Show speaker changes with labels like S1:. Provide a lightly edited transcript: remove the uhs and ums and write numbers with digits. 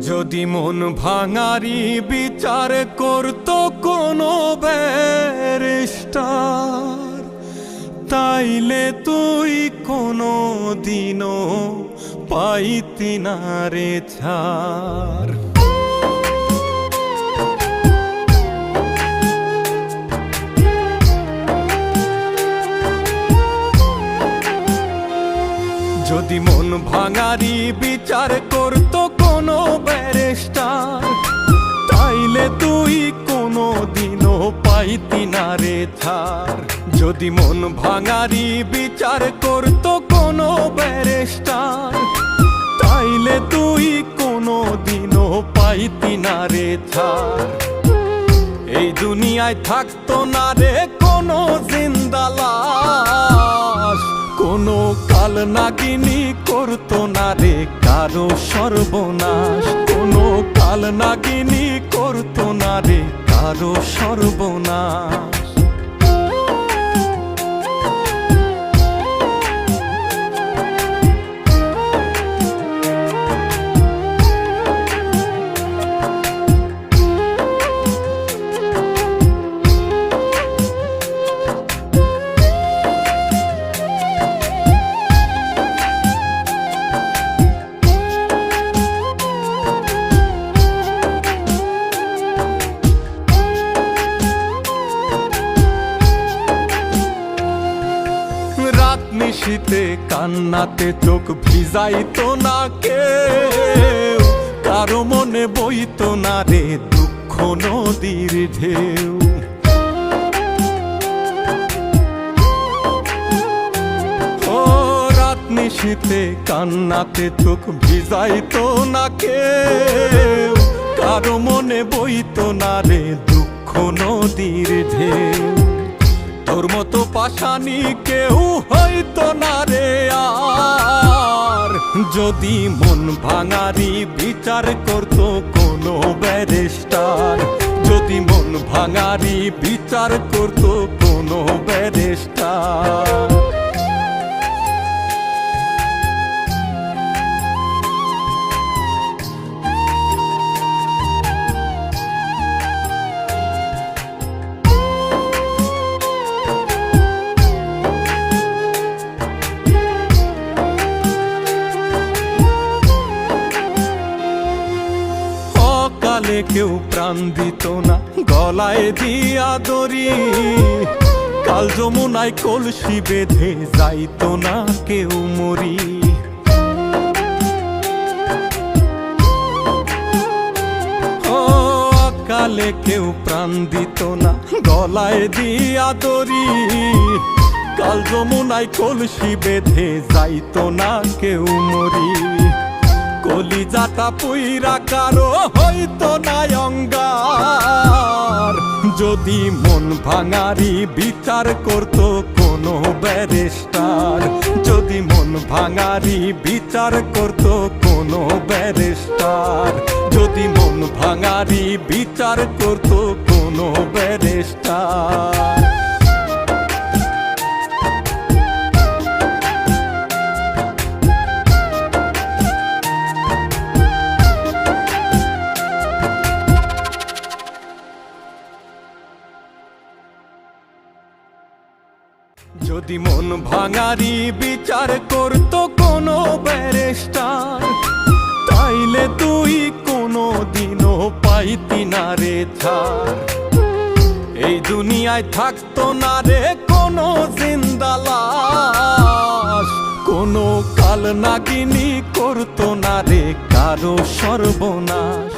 S1: যদি মন ভাঙারি বিচার করতো কোনো ব্যারিস্টার, তাইলে তুই কোনো দিনও পাইতি না রে ছাড়। যদি মন ভাঙারি বিচার করতো কোনো ব্যারিস্টার, তাইলে তুই কোনো দিনও পাইতি না রে ছাড়। যদি মন ভাঙারি বিচার করতো কোনো ব্যারিস্টার, তাইলে তুই কোনো দিনও পাইতি না রে ছাড়। এই দুনিয়ায় থাকতো না রে কোনো জিন্দা লাশ, কোনো কাল নাগিনী করতো না রে কারো সর্বনাশ, কোনো কাল নাগিনী করতো না রে কারো সর্বনাশ। রাত নিশীতে কান্নাতে চোখ ভিজাইতো না কেউ, কারো মনে বইতো না রে দুঃখ নদীর ঢেউ। ও রাত নিশীতে কান্নাতে চোখ ভিজাইতো না কেউ, কারো মনে বইতো না রে দুঃখ নদীর ঢেউ। তোর মতো পাশানি কেউ হইতো না রে আর, যদি মন ভাঙারি বিচার করতো কোনো ব্যারিস্টার, যদি মন ভাঙারি বিচার করতো কোনো ব্যারিস্টার। কালে কেউ প্রাণ দিত না গলায় দিয়া দড়ি, কাল যমুনায় কলসি বেঁধে যাইতো না কেউ মরি। ও কালে কেউ প্রাণ দিত না গলায় দিয়া দড়ি, কাল যমুনায় কলসি বেঁধে যাইতো না কেউ মরি। কলিজাটা পুইরা কারো হইতো না অঙ্গার, যদি মন ভাঙারি বিচার করতো কোনো ব্যারিস্টার, যদি মন ভাঙারি বিচার করতো কোনো ব্যারিস্টার, যদি মন ভাঙারি বিচার করতো কোনো ব্যারিস্টার। যদি মন ভাঙারি বিচার করতো কোনো ব্যারিস্টার, তাইলে তুই কোনো দিনও পাইতি না রে ছাড়। এই দুনিয়ায় থাকতো না রে কোনো জিন্দা লাশ, কোনো কাল নাগিনী করতো না রে কারো সর্বনাশ।